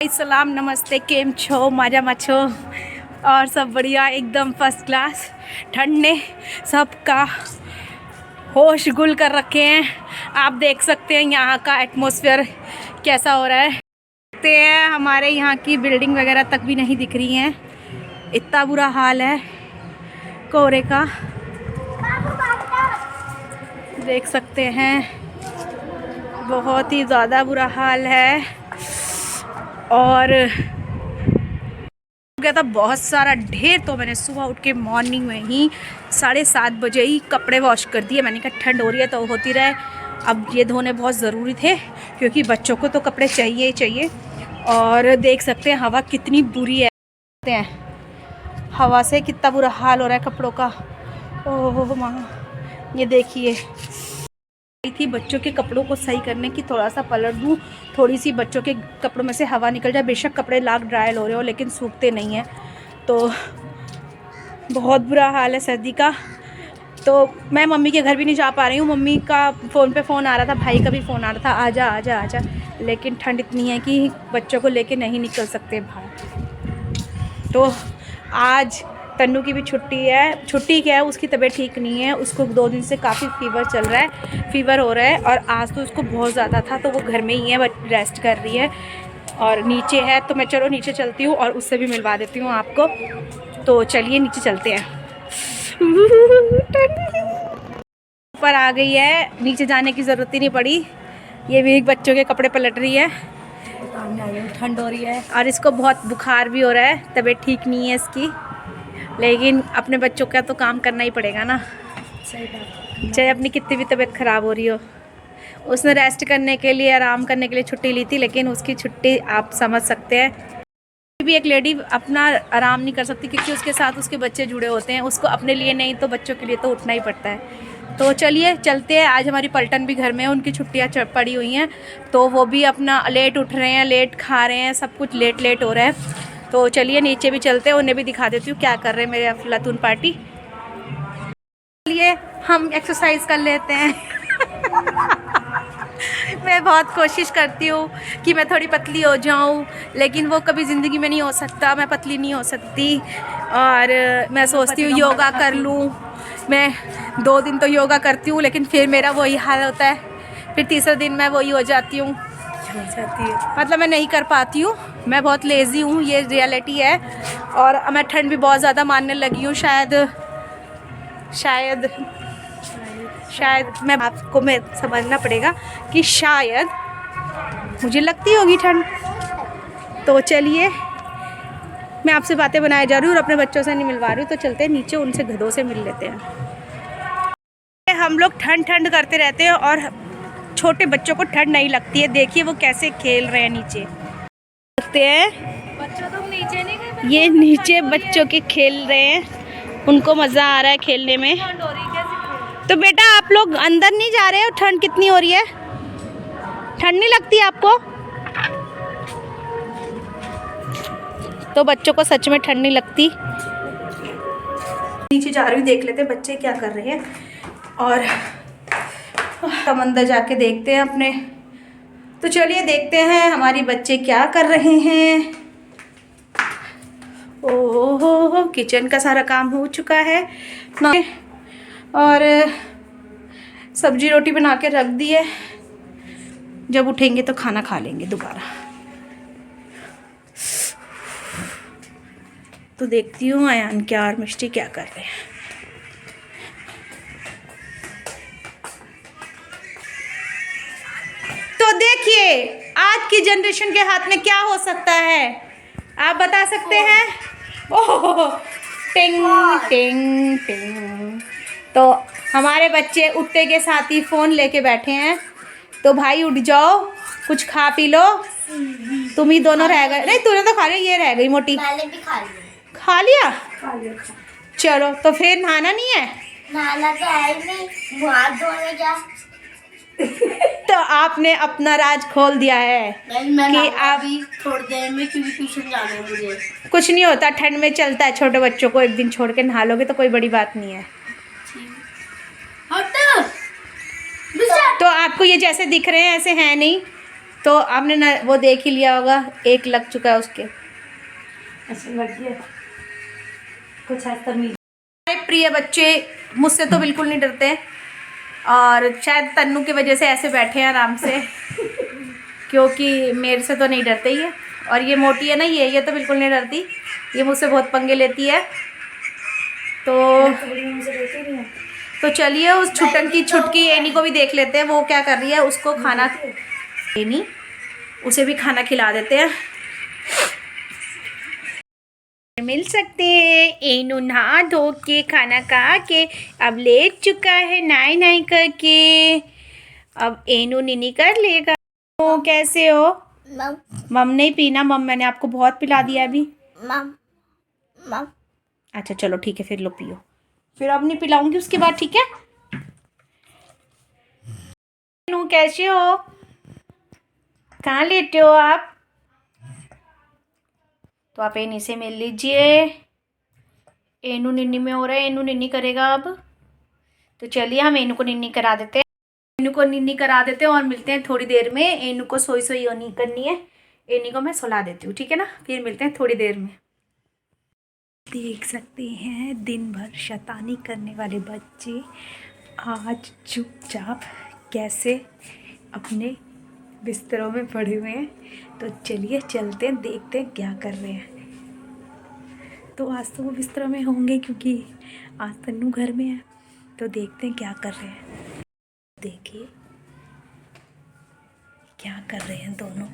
सलाम नमस्ते केम छो मजा मचो और सब बढ़िया एकदम फर्स्ट क्लास। ठंड ने सबका होश गुल कर रखे हैं। आप देख सकते हैं यहाँ का एटमॉस्फेयर कैसा हो रहा है। देखते हैं हमारे यहाँ की बिल्डिंग वगैरह तक भी नहीं दिख रही हैं, इतना बुरा हाल है कोहरे का। देख सकते हैं बहुत ही ज़्यादा बुरा हाल है। और गया था बहुत सारा ढेर, तो मैंने सुबह उठ के मॉर्निंग में ही 7:30 बजे ही कपड़े वॉश कर दिए। मैंने कहा ठंड हो रही है तो होती रहे, अब ये धोने बहुत ज़रूरी थे क्योंकि बच्चों को तो कपड़े चाहिए ही चाहिए। और देख सकते हैं हवा कितनी बुरी है, हवा से कितना बुरा हाल हो रहा है कपड़ों का। ओह माँ, ये देखिए थी बच्चों के कपड़ों को सही करने की, थोड़ा सा पलट दूँ, थोड़ी सी बच्चों के कपड़ों में से हवा निकल जाए। बेशक कपड़े लाख ड्राई हो रहे हो लेकिन सूखते नहीं हैं, तो बहुत बुरा हाल है सर्दी का। तो मैं मम्मी के घर भी नहीं जा पा रही हूँ। मम्मी का फ़ोन पे फ़ोन आ रहा था, भाई का भी फ़ोन आ रहा था, आजा आजा आजा, लेकिन ठंड इतनी है कि बच्चों को लेके नहीं निकल सकते बाहर। तो आज तन्नू की भी छुट्टी है। छुट्टी क्या है, उसकी तबीयत ठीक नहीं है, उसको 2 दिन से काफ़ी फीवर चल रहा है, फीवर हो रहा है। और आज तो उसको बहुत ज़्यादा था, तो वो घर में ही है, रेस्ट कर रही है। और नीचे है तो मैं चलो नीचे चलती हूँ और उससे भी मिलवा देती हूँ आपको। तो चलिए नीचे चलते हैं। ऊपर आ गई है, नीचे जाने की ज़रूरत ही नहीं पड़ी। ये भी बच्चों के कपड़े पलट रही है, ठंड हो रही है और इसको बहुत बुखार भी हो रहा है, तबीयत ठीक नहीं है इसकी। लेकिन अपने बच्चों का तो काम करना ही पड़ेगा ना, चाहे अपनी कितनी भी तबीयत ख़राब हो रही हो। उसने रेस्ट करने के लिए, आराम करने के लिए छुट्टी ली थी, लेकिन उसकी छुट्टी आप समझ सकते हैं। भी एक लेडी अपना आराम नहीं कर सकती क्योंकि उसके साथ उसके बच्चे जुड़े होते हैं, उसको अपने लिए नहीं तो बच्चों के लिए तो उठना ही पड़ता है। तो चलिए चलते हैं। आज हमारी पलटन भी घर में है, उनकी छुट्टियाँ पड़ी हुई हैं, तो वो भी अपना लेट उठ रहे हैं, लेट खा रहे हैं, सब कुछ लेट लेट हो रहा है। तो चलिए नीचे भी चलते हैं, उन्हें भी दिखा देती हूँ क्या कर रहे हैं मेरे अफलातून पार्टी। चलिए हम एक्सरसाइज कर लेते हैं। मैं बहुत कोशिश करती हूँ कि मैं थोड़ी पतली हो जाऊँ, लेकिन वो कभी ज़िंदगी में नहीं हो सकता, मैं पतली नहीं हो सकती। और मैं सोचती हूँ योगा कर लूँ। मैं 2 दिन तो योगा करती हूँ, लेकिन फिर मेरा वही हाल होता है, फिर तीसरे दिन मैं वही हो जाती हूँ, मतलब मैं नहीं कर पाती हूँ। मैं बहुत लेज़ी हूँ, ये रियलिटी है। और मैं ठंड भी बहुत ज़्यादा मानने लगी हूँ, शायद मैं आपको मैं समझना पड़ेगा कि शायद मुझे लगती होगी ठंड। तो चलिए मैं आपसे बातें बनाए जा रही हूँ और अपने बच्चों से नहीं मिलवा रही हूँ, तो चलते हैं नीचे, उनसे गधों से मिल लेते हैं। हम लोग ठंड करते रहते हैं और छोटे बच्चों को ठंड नहीं लगती है। देखिए वो कैसे खेल रहे हैं नीचे, देखते हैं बच्चों तो नीचे नहीं गए, ये नीचे बच्चों के खेल रहे हैं, उनको मज़ा आ रहा है खेलने में। तो बेटा आप लोग अंदर नहीं जा रहे हो, ठंड कितनी हो रही है, ठंड नहीं लगती आपको? तो बच्चों को सच में ठंड नहीं लगती। नीचे जा रही हूँ, देख लेते हैं बच्चे क्या कर रहे हैं और हम अंदर जाके देखते हैं अपने। तो चलिए देखते हैं हमारे बच्चे क्या कर रहे हैं। ओहो, किचन का सारा काम हो चुका है और सब्जी रोटी बना के रख दी है, जब उठेंगे तो खाना खा लेंगे दोबारा। तो देखती हूँ अयान क्या और मिष्टी क्या कर रहे हैं। तो देखिए आज की जनरेशन के हाथ में क्या हो सकता है, आप बता सकते हैं? ओह टिंग टिंग टिंग। तो हमारे बच्चे उठते के साथ ही फ़ोन लेके बैठे हैं। तो भाई उठ जाओ, कुछ खा पी लो। तुम ही दोनों रह गए, नहीं तूने तो खा लिया, ये रह गई मोटी। मैंने भी खा लिया। चलो तो फिर नहाना नहीं है? नहाना तो है ही नहीं, हाथ धोने क्या। तो आपने अपना राज खोल दिया है कि आप थोड़ी देर में, क्योंकि ट्यूशन जाना है मुझे। कुछ नहीं होता, ठंड में चलता है, छोटे बच्चों को एक दिन छोड़ के नहा लोगे तो कोई बड़ी बात नहीं है। तो आपको ये जैसे दिख रहे हैं ऐसे हैं नहीं, तो आपने ना वो देख ही लिया होगा, एक लग चुका है उसके। अच्छा लग गया कुछ ऐसा नहीं। मेरे प्रिय बच्चे मुझसे तो बिल्कुल नहीं डरते और शायद तन्नू की वजह से ऐसे बैठे हैं आराम से क्योंकि मेरे से तो नहीं डरते ये। और ये मोटी है ना, ये तो बिल्कुल नहीं डरती, ये मुझसे बहुत पंगे लेती है। तो चलिए उस छुटन की छुटकी एनी को भी देख लेते हैं, वो क्या कर रही है। उसको खाना, एनी उसे भी खाना खिला देते हैं। मिल सकते हैं। एनू नहा धो के खाना खा के अब लेट चुका है नहाई नहाई करके। अब एनू नीनी कर लेगा। ओ कैसे हो? मम मम नहीं पीना, मम मैंने आपको बहुत पिला दिया अभी। मम मम अच्छा चलो ठीक है, फिर लो पियो, फिर अब नहीं पिलाऊंगी उसके बाद, ठीक है। एनू कैसे हो? कहाँ लेटे हो आप? तो आप एनी से मिल लीजिए। एनू निन्नी में हो रहा है, एनू निन्नी करेगा अब। तो चलिए हम एनू को निन्नी करा देते हैं, एनू को निन्नी करा देते हैं और मिलते हैं थोड़ी देर में। एनू को सोई सोई नहीं करनी है, एनी को मैं सुला देती हूँ, ठीक है ना। फिर मिलते हैं थोड़ी देर में। देख सकते हैं दिन भर शैतानी करने वाले बच्चे आज चुपचाप कैसे अपने बिस्तरों में पड़े हुए हैं। तो चलिए चलते हैं, देखते हैं क्या कर रहे हैं। तो आज तो वो बिस्तरों में होंगे क्योंकि आज तन्नू घर में है, तो देखते हैं क्या कर रहे हैं। देखिए क्या कर रहे हैं दोनों।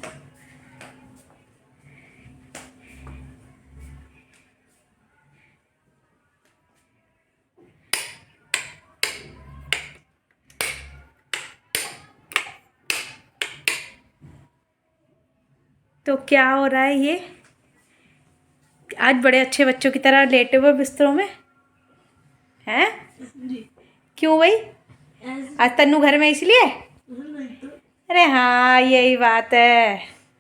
तो क्या हो रहा है ये? आज बड़े अच्छे बच्चों की तरह लेटे हुए बिस्तरों में हैं? क्यों भाई? आज तन्नू घर में इसलिए? अरे हाँ यही बात है।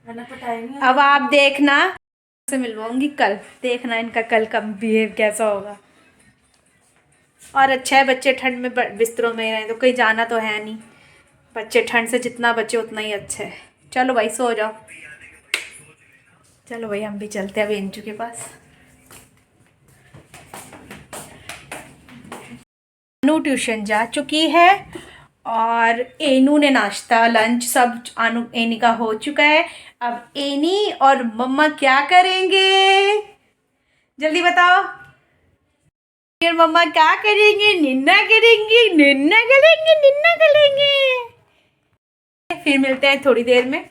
अब आप देखना, से मिलवाऊंगी कल, देखना इनका कल का बिहेव कैसा होगा। और अच्छा है बच्चे ठंड में बिस्तरों में रहें, तो कहीं जाना तो है नहीं। बच्चे ठंड से जितना बचे उतना ही अच्छा है। चलो भाई सो जाओ। चलो भाई हम भी चलते हैं अब एंजू के पास। अनु ट्यूशन जा चुकी है और एनू ने नाश्ता लंच सब एनी का हो चुका है। अब एनी और मम्मा क्या करेंगे जल्दी बताओ। फिर मम्मा क्या करेंगे? निन्ना करेंगे, निन्ना करेंगे, निन्ना करेंगे। फिर मिलते हैं थोड़ी देर में।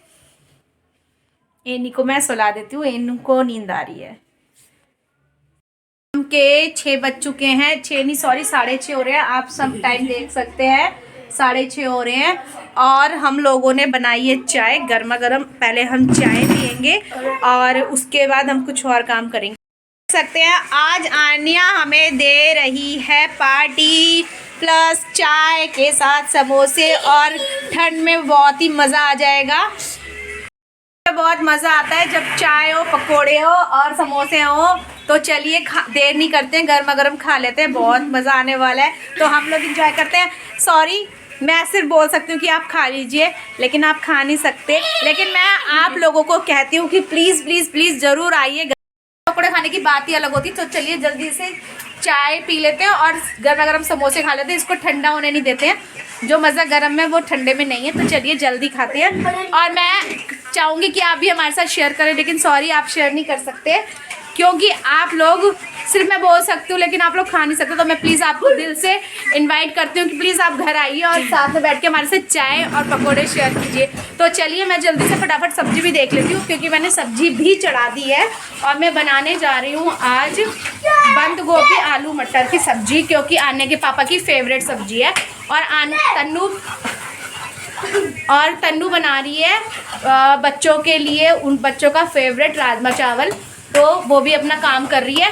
एनी को मैं सुला देती हूँ, एनू को नींद आ रही है। शाम के 6 बज चुके हैं, 6 नहीं सॉरी 6:30 हो रहे हैं। आप सब टाइम देख सकते हैं, 6:30 हो रहे हैं। और हम लोगों ने बनाई है चाय गर्मा गर्म। पहले हम चाय पियेंगे और उसके बाद हम कुछ और काम करेंगे। देख सकते हैं आज आनिया हमें दे रही है पार्टी, प्लस चाय के साथ समोसे। और ठंड में बहुत ही मज़ा आ जाएगा। बहुत मज़ा आता है जब चाय हो, पकोड़े हो और समोसे हो। तो चलिए देर नहीं करते हैं, गर्मा गर्म खा लेते हैं, बहुत मज़ा आने वाला है। तो हम लोग इंजॉय करते हैं। सॉरी मैं सिर्फ बोल सकती हूँ कि आप खा लीजिए, लेकिन आप खा नहीं सकते। लेकिन मैं आप लोगों को कहती हूँ कि प्लीज़ प्लीज़ प्लीज़ ज़रूर आइए। पकोड़े खाने की बात ही अलग होती। तो चलिए जल्दी से चाय पी लेते हैं और गर्मा गर्म समोसे खा लेते हैं। इसको ठंडा होने नहीं देते हैं, जो मज़ा गर्म में वो ठंडे में नहीं है। तो चलिए जल्दी खाते हैं। और मैं चाहूँगी कि आप भी हमारे साथ शेयर करें, लेकिन सॉरी आप शेयर नहीं कर सकते क्योंकि आप लोग सिर्फ मैं बोल सकती हूँ लेकिन आप लोग खा नहीं सकते। तो मैं प्लीज़ आपको दिल से इनवाइट करती हूँ कि प्लीज़ आप घर आइए और साथ में बैठ के हमारे साथ चाय और पकोड़े शेयर कीजिए। तो चलिए मैं जल्दी से फटाफट सब्ज़ी भी देख लेती हूँ क्योंकि मैंने सब्ज़ी भी चढ़ा दी है। और मैं बनाने जा रही हूँ आज बंद गोभी आलू मटर की सब्ज़ी, क्योंकि आन्या के पापा की फेवरेट सब्ज़ी है। और तन्नू बना रही है बच्चों के लिए, उन बच्चों का फेवरेट राजमा चावल। तो वो भी अपना काम कर रही है।